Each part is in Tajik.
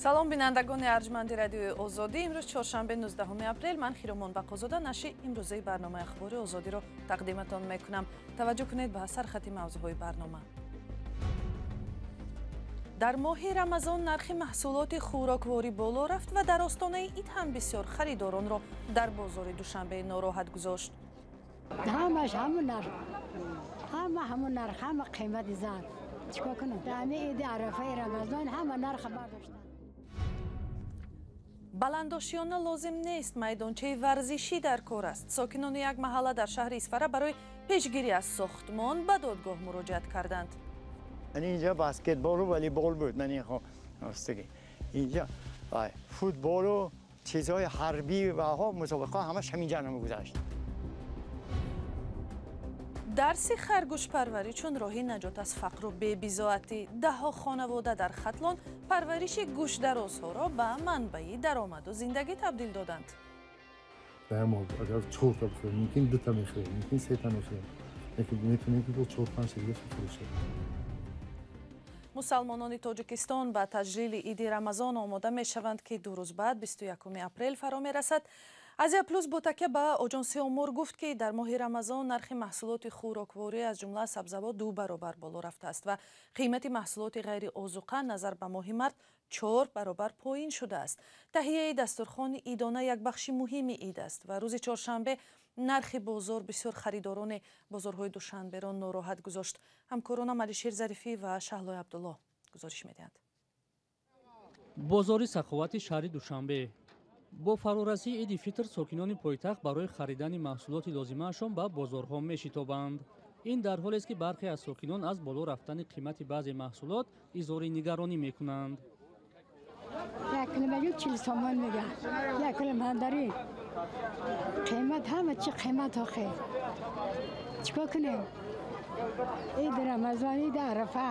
салом бинандагони арҷманди радиои озодӣ. имрӯз чоршанбе 19 апрел ман хиромон бақозода нашри имрӯзаи барномаи ахбори озодиро тақдиматон мекунам. таваҷҷӯҳ кунед ба сархати мавзӯъҳои барнома. дар моҳи рамазон нархи маҳсулоти хӯрокворӣ боло рафт ва дар остонаи ид ҳам бисёр харидоронро дар бозори душанбе нороҳат гузошт. ҳамаш ҳамун нарх, ҳамун нарх, ҳама қимати зад. чикор кунем? ҳамин иди арафаи рамазон ҳама нарх бардоштанд. баландошиёна лозим нест майдончаи варзишӣ дар кор аст. сокинони як маҳалла дар шаҳри Исфара барои пешгирӣ аз сохтмон ба додгоҳ муроҷиат карданд. اینجا بسکتبال و والیبال بود من اینجا فوتبال و چیزهای حربی و ها مسابقه همش همینجا گذشت. дарси харгӯшпарварӣ чун роҳи наҷот аз фақру бебизоатӣ. даҳҳо хонавода дар хатлон парвариши гӯшдарозҳоро ба манбаи даромаду зиндагӣ табдил доданд. اگر 4 تا بخوریم ممکن 2 تا میخوریم ممکن 3 تا میخوریم میتونیم که 4-5 تا دیگه بفروشیم. мусалмонони тоҷикистон ба таҷлили иди рамазон омода мешаванд ки 2 рӯз баъд 21 апрел фаро мерасад. азия плюс бо такя ба оҷонси омор гуфт ки дар моҳи рамазон нархи маҳсулоти хӯрокворӣ аз ҷумла сабзавот 2 баробар боло рафтааст ва қимати маҳсулоти ғайриозуқа назар ба моҳи март 4 баробар поин шудааст. таҳияи дастурхони идона як бахши муҳими ид аст ва рӯзи чоршанбе нархи бозор бисёр харидорони бозорҳои душанберо нороҳат гузошт. ҳамкоронам Алишер Зарифӣ ва Шаҳлои Абдулло гузориш медиҳанд. бозори саховати шаҳри Душанбе. бо фарорасии иди фитр сокинони пойтахт барои харидани маҳсулоти лозимаашон ба бозорҳо мешитобанд. ин дар ҳолест ки бархе аз сокинон аз боло рафтани қимати баъзе маҳсулот изҳори нигаронӣ мекунанд. 1 кило 40 сомон мега. 1 кило мандарин. қимат ҳама чи қимат охе. чикор кунем? ид рамазон, ид арафа.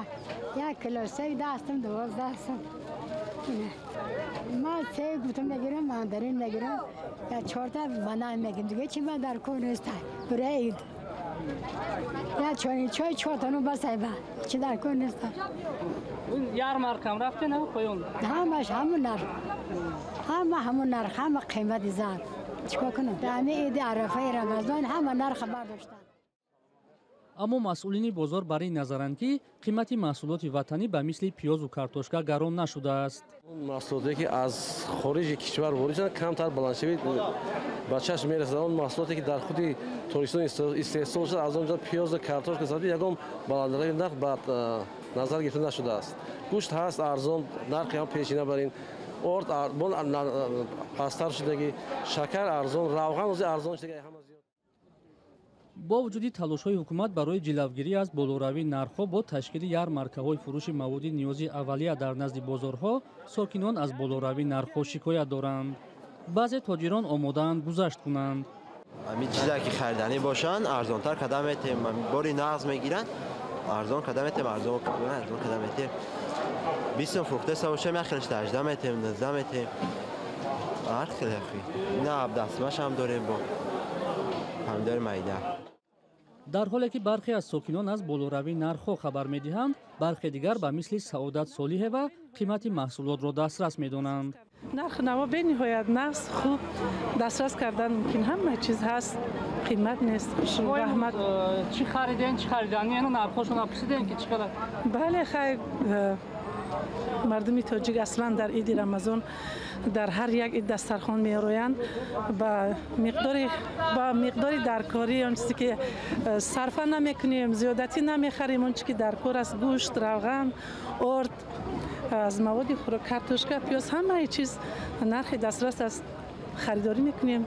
1 кило сей дастам 12 сом. من 3 گفتم نگیرم ماندارین نگیرم یا 4 تا بنان میگم دیگه چی من در کار نیستم برای عید یا چای 4 تا بس ایبا چی در کار نیستم ярмаркам рафте на поён همش همون نرخ همه قیمت زاد چیکار کنم همه عید عرفه رمضان همه نرخ برداشتن. аммо масъулини бозор бар ин назаранд ки қимати маҳсулоти ватанӣ ба мисли пиёзу картошка гарон нашудааст. маҳсулоте ки аз хориҷи кишвар ворид шуданд камтар баландшавӣ ба чашм мерасад. он маҳсулоте ки дар худи торistон истеҳсол шуда аз он ҷо пиёзу картошка сабти ягон баландрави нарх ба назар гирифта нашудааст. гӯшт ҳаст арзон, нархи ҳам пешина бар ин орд пасттар шудагӣ, шакар арзон, равған ози арзон шудагӣ ҳама зиёд. бо вуҷуди талошҳои ҳукумат барои ҷилавгирӣ аз болоравии нархҳо бо ташкили ярмаркаҳои фурӯши маводи ниёзи аввалия дар назди бозорҳо сокинон аз болоравии нархҳо шикоят доранд. баъзе тоҷирон омодаанд гузашт кунанд. ҳамин чизае ки харидани бошанд арзонтар када метем бори нағз мегиранд арзон када метем арзон када метем 20 фрукта савошем як хелаш 18 метем 19 метем ҳар хеле хи ина абдастмаш ҳам дорем бо ҳамдор майда. дар ҳоле ки бархе аз сокинон аз болоравии нархҳо хабар медиҳанд бархе дигар ба мисли Саодат Солиҳева қимати маҳсулотро дастрас медонанд. нарх наво бениҳоят нағз хуб дастрас кардан мумкин ҳама чиз ҳаст қимат нест. раҳмат. чӣ хариден чӣ харидани яно нархҳошон напурсиден ки чӣ қадар? бале хайр мардуми тоҷик аслан дар иди рамазон дар ҳар як ид дастархон мероянд ба миқдори даркорӣ он чизе ки сарфа намекунем зиёдатӣ намехарем он чи ки дар кор аст гӯшт равған орд аз маводи хӯрок картошка пиёз ҳамаи чиз нархи дастрас аст харидорӣ мекунем.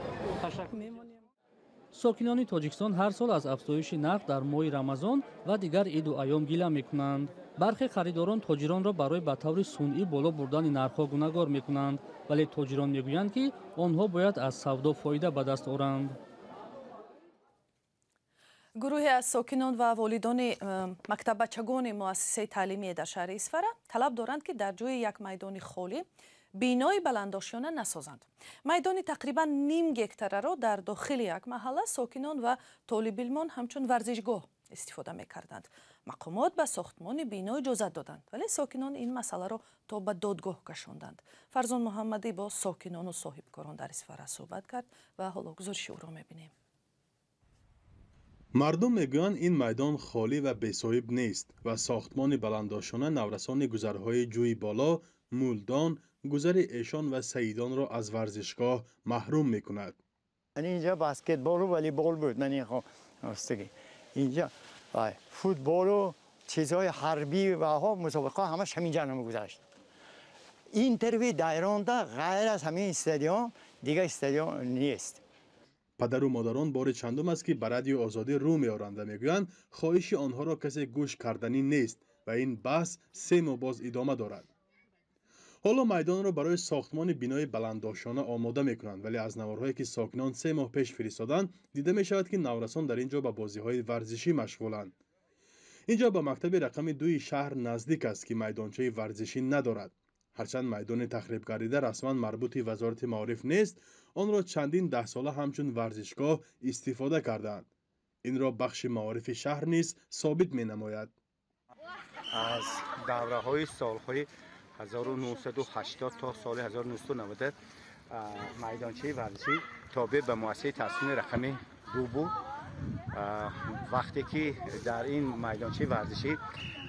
сокинони тоҷикистон ҳар сол аз афзоиши нарх дар моҳи рамазон ва дигар иду айём гила мекунанд. бархе харидорон тоҷиронро барои ба таври сунъӣ боло бурдани нархҳо гуногор мекунанд вале тоҷирон мегӯянд ки онҳо бояд аз савдо фоида ба даст оранд. гурӯҳе аз сокинон ва волидони мактаббачагони муассисаи таълимие дар шаҳри Исфара талаб доранд ки дар ҷои як майдони холӣ бинои баландошиёна насозанд. майдони тақрибан 0.5 гектараро дар дохили як маҳалла сокинон ва толибилмон ҳамчун варзишгоҳ استفاده میکردند. مقامات به ساختمان بنا اجازت دادند ولی ساکنان این مسئله را تا به دادگاه کشاندند. فرزان محمدی با ساکنان و صاحبکاران در اسفره صحبت کرد و حالا گزارش او را میبینیم. مردم میگویند این میدان خالی و بی‌صاحب نیست و ساختمان بلندآشانه نورسان گذرهای جوی بالا، مولدان، گذر ایشان و سیدان را از ورزشگاه محروم میکند. اینجا بسکتبال و والیبال بود. من اینجا فوتبال و چیزهای حربی و مسابقه همش همینجا گذشت. این طرف دایراندا غیر از همین استادیوم دیگه استادیوم نیست. پدر و مادران بار چندم است که به رادیو آزادی رو می‌آورند و میگویند خواهش آنها را کسی گوش کردنی نیست و این بحث 3 ماه باز ادامه دارد. حالا میدان را برای ساختمان بنای بلندآشانه آماده می‌کنند ولی از نوارهایی که ساکنان 3 ماه پیش فرستادند دیده می‌شود که نورسان در اینجا به بازی‌های ورزشی مشغولند. اینجا به مکتب رقم 2 شهر نزدیک است که میدانچه ورزشی ندارد. هرچند میدان تخریب گردیده رسما مربوط وزارت معارف نیست، آن را چندین 10 ساله همچون ورزشگاه استفاده کردند. این را بخش معارف شهر نیز ثابت می‌نماید. از دوره‌های سال‌های 1980 تا سال 1990 میدانچه ورزشی تابع به مؤسسه تصمیم رقم 2 بود. وقتی که در این میدانچه ورزشی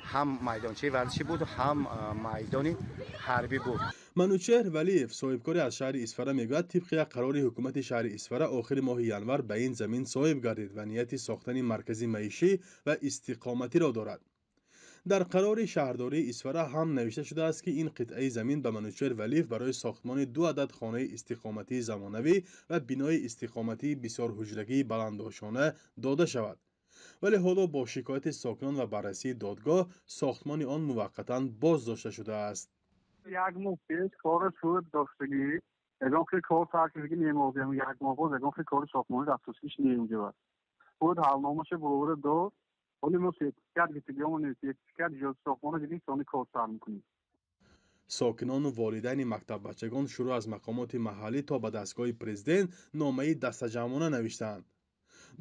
هم میدانچه ورزشی بود و هم میدان حربی بود. منوچهر ولیف صاحبکار از شهر اسفره میگوید طبق قرار حکومت شهر اسفره آخر ماه ینور به این زمین صاحب گردید و نیت ساختن مرکزی معیشی و استقامتی را دارد. در قرار شهرداری اسفره هم نوشته شده است که این قطعه زمین به منوچهر ولیف برای ساختمان 2 عدد خانه استقامتی زمانوی و بنای استقامتی بسیار حجرگی بلندآشانه داده شود. ولی حالا با شکایت ساکنان و بررسی دادگاه ساختمان آن موقتا بازداشته شده است. یک ماه پیش کار شد داشتگی اگه که کار تاکیدی میموندم یک ماه بعد اگه که کار ساختمان دسترسیش نمی‌شود. خود حالنامه‌اش برور داد ولی ما سرتیفیکات گرفتیم سرتیفیکات جز ساختمان جدید سانی کار سر می‌کنیم. ساکنان و والدین مکتب بچگان شروع از مقامات محلی تا به دستگاه پرزیدنت نامه‌ای دستجمعانه نوشتند.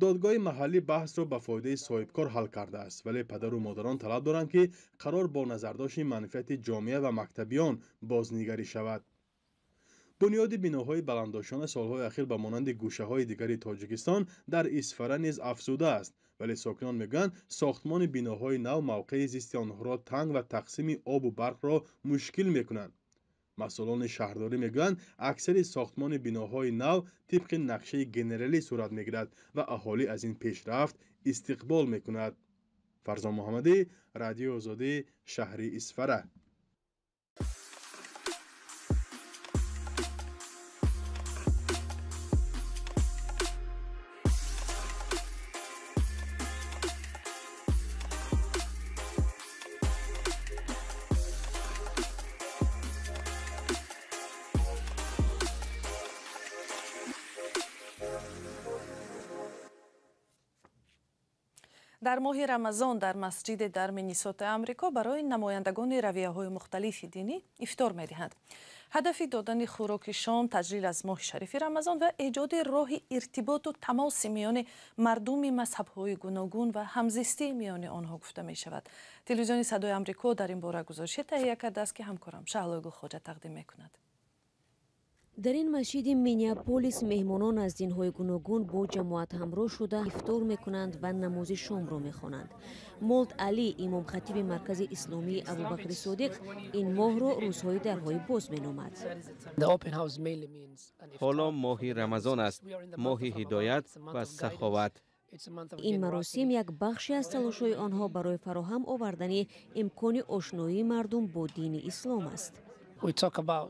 دادگاه محلی بحث را به فایده صاحبکار حل کرده است ولی پدر و مادران طلب دارند که قرار با نظرداشت منفعت جامعه و مکتبیان بازنگری شود. بنیاد بناهای بلندآشانه سالهای اخیر به مانند گوشه‌های دیگر تاجیکستان در اسفره نیز افزوده است ولی ساکنان میگویند ساختمان بناهای نو موقع زیست آنها را تنگ و تقسیم آب و برق را مشکل میکنند. مسئولان شهرداری میگویند اکثر ساختمان بناهای نو طبق نقشه گنرالی صورت میگیرد و اهالی از این پیشرفت استقبال میکند. فرزان محمدی، رادیو آزادی، شهر اسفره. در ماه رمضان در مسجد در مینیسوتا آمریکا برای نمایندگان رویه‌های مختلف دینی افطار می‌دهند. هدف دادن خوراک شام تجلیل از ماه شریف رمضان و ایجاد راه ارتباط و تماس میان مردم مذهب‌های گوناگون و همزیستی میان آنها گفته می‌شود. تلویزیون صدای آمریکا در این باره گزارشی تهیه کرده است که همکارم شهلا گلخواجه تقدیم می‌کند. در این مسجد مینیاپولیس مهمانان از دین‌های گوناگون با جماعت همراه شده افطار می‌کنند و نماز شام را می‌خوانند. مولد علی امام خطیب مرکز اسلامی ابوبکر صادق این ماه را روزهای درهای باز می‌نامد. حالا ماه رمضان است، ماه هدایت و سخاوت. این مراسم یک بخشی از تلاش‌های آنها برای فراهم آوردن امکان آشنایی مردم با دین اسلام است.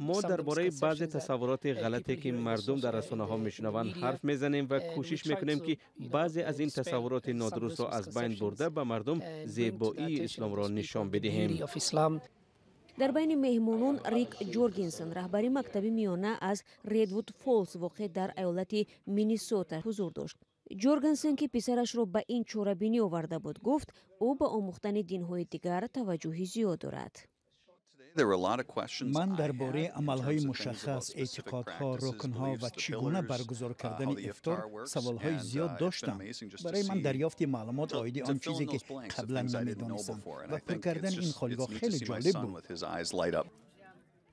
ما درباره بعضی تصورات غلطی که مردم در رسانه‌ها میشنوند حرف میزنیم و کوشش میکنیم که بعضی از این تصورات نادرست را از بین برده به مردم زیبایی اسلام را نشان بدهیم. در بین مهمانان ریک جورگنسن رهبری مکتب میانه از ریدوود فالز واقع در ایالت مینیسوتا حضور داشت. جورگنسن که پسرش را به این چاره‌بینی آورده بود گفت او به آموختن دین‌های دیگر توجه زیاد دارد. من درباره عملهای مشخص، اعتقادها، رکنها و چگونه برگزار کردن افطار سوالهای زیاد داشتم. برای من دریافت معلومات عایده آن چیزی که قبلا نمیدانستم و پر کردن این خالیگاه خیلی جالب بود.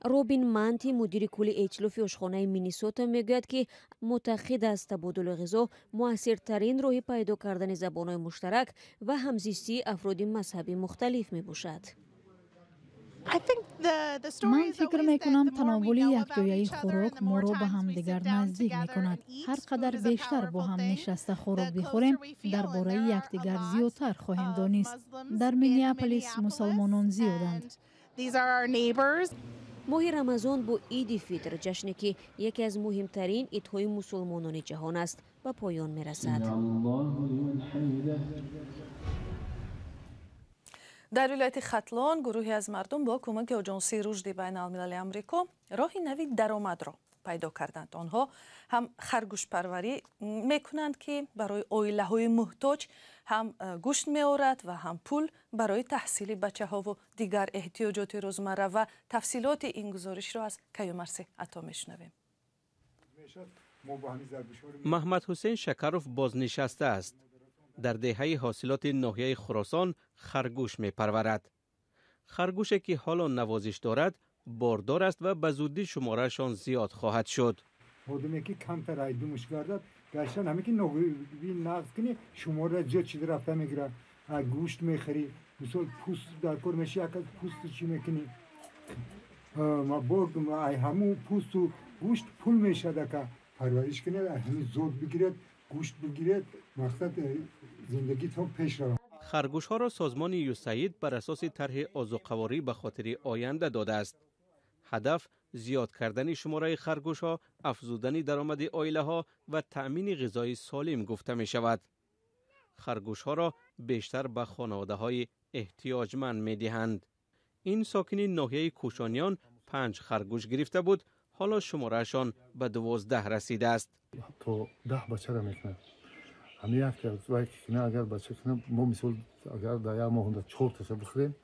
روبین مانتی مدیر کلی ایچلوف آشخانه مینیسوتا میگوید که معتقد است تبادل غذا موثرترین راه پیدا کردن زبان‌های مشترک و همزیستی افراد مذهبی مختلف میباشد. من فکر میکنم تناول یکجایی خوراک ما را به همدیگر نزدیک میکند. هر قدر بیشتر با هم نشسته خوراک بخوریم درباره یکدیگر زیادتر خواهیم دانست. در مینیاپولیس مسلمانان زیادند. ماه رمضان با عید فطر، جشنی که یکی از مهمترین عیدهای مسلمانان جهان است، به پایان میرسد. در ولایت ختلان گروهی از مردم با کمک آژانسی رشد بین المللی آمریکا راهی نوی درآمد را پیدا کردند. آنها هم خرگوش پروری میکنند که برای عائله های محتاج هم گوشت میآورد و هم پول برای تحصیل بچه ها و دیگر احتیاجات روزمره و تفصیلات این گزارش را از کیومرث عطا میشنویم. محمد حسین شکروف بازنشسته است. در دهه حاصلات ناحیه خراسان خرگوش می پرورد. خرگوشی که حالا نوازش دارد باردار است و به زودی شمارهشان زیاد خواهد شد. آدمی که کمتر ایدومش گردد گشتن همه که نقض کنی شماره زیاد چیز رفته میگیره. گوشت میخری مثلا پوست در کار میشی یک پوست چی میکنی ما با همون پوست و گوشت پول میشه که پرورش کنه همین زود بگیرد گوشت بگیرد مقصد زندگی تا پیش رو. خرگوش ها را سازمان یوساید بر اساس طرح آذوقه‌واری به خاطر آینده داده است. هدف زیاد کردن شماره خرگوش ها، افزودن درآمد عائله ها و تأمین غذای سالم گفته می شود. خرگوش ها را بیشتر به خانواده های احتیاجمند می دهند. این ساکنین ناحیه کوشانیان 5 خرگوش گرفته بود، حالا شمارهشان به 12 رسیده است. تا 10 بچه را میکنه. همین یک کنه اگر بچه کنه ما مثل اگر در یک ماه 4 تا بخوریم،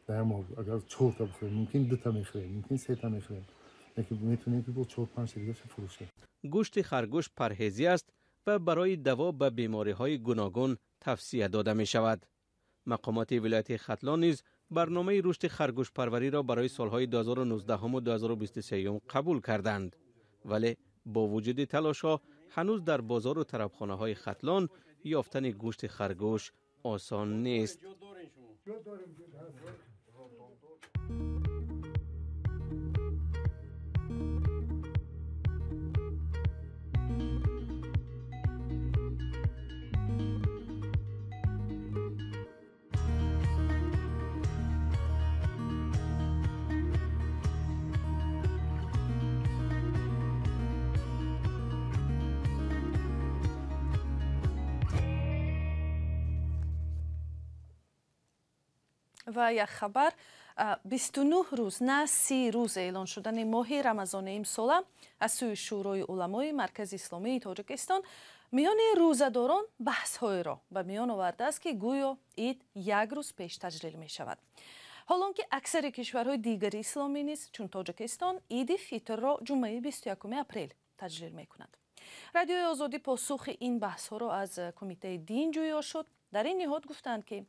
در یک ماه اگر 4 تا بخوریم ممکن 2 تا میخوریم، ممکن 3 تا میخوریم. لیکن میتونیم که با 4 5 دیگه فروشه. گوشت خرگوش پرهیزی است و برای دوا به بیماری‌های گوناگون توصیه داده می شود. مقامات ولایت ختلان نیز برنامه رشد خرگوش پروری را برای سالهای 2019 و 2023 قبول کردند. ولی با وجود تلاش‌ها هنوز در بازار و طرفخانه‌های ختلان یافتن گوشت خرگوش آسان نیست. و یک خبر 29 روز نه 30 روز اعلان شدن ماه رمضان امسال از سوی شورای علمای مرکز اسلامی تاجیکستان میان روزه‌داران بحث‌های را به میان آورده است که گویا عید یک روز پیش تجلیل می شود. حالان که اکثر کشورهای دیگر اسلامی نیز چون تاجیکستان عید فطر را جمعه 21 اپریل تجلیل می کند. رادیوی آزادی پاسخ این بحث‌ها را از کمیته دین جویا شد. در این نهاد گفتند که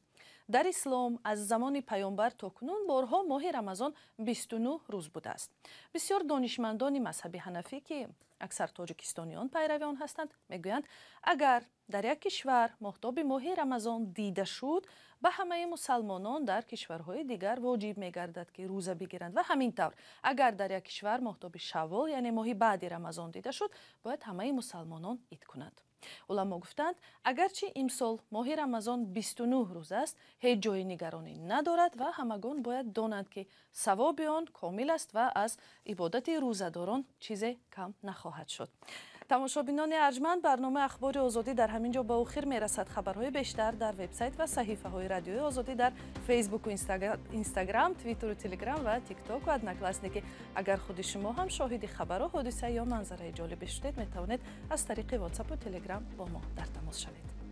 در اسلام از زمان پیامبر تا کنون بارها ماه رمضان 29 روز بوده است. بسیار دانشمندان مذهب حنفی که اکثر تاجیکستانیان پیروان هستند میگویند اگر در یک کشور ماهتاب ماه رمضان دیده شد به همه مسلمانان در کشورهای دیگر واجب میگردد که روزه بگیرند و همینطور اگر در یک کشور ماهتاب شوال یعنی ماه بعد رمضان دیده شد باید همه مسلمانان عید کنند. علما گفتند اگرچه امسال ماه رمضان 29 روز است هیچ جای نگرانی ندارد و همگان باید دانند که ثواب آن کامل است و از عبادت روزه‌داران چیزی کم نخواهد شد. تماشابینان ارجمند، برنامه اخبار آزادی در همین جا به آخر میرسد. خبرهای بیشتر در وبسایت و صحیفه های رادیوی آزادی در فیسبوک و اینستاگرام، توییتر و تلگرام و تیک تاک و ادنکلاسنی که اگر خود شما هم شاهد خبرها، حادثه یا منظره جالب شدید میتوانید از طریق واتساپ و تلگرام با ما در تماس شوید.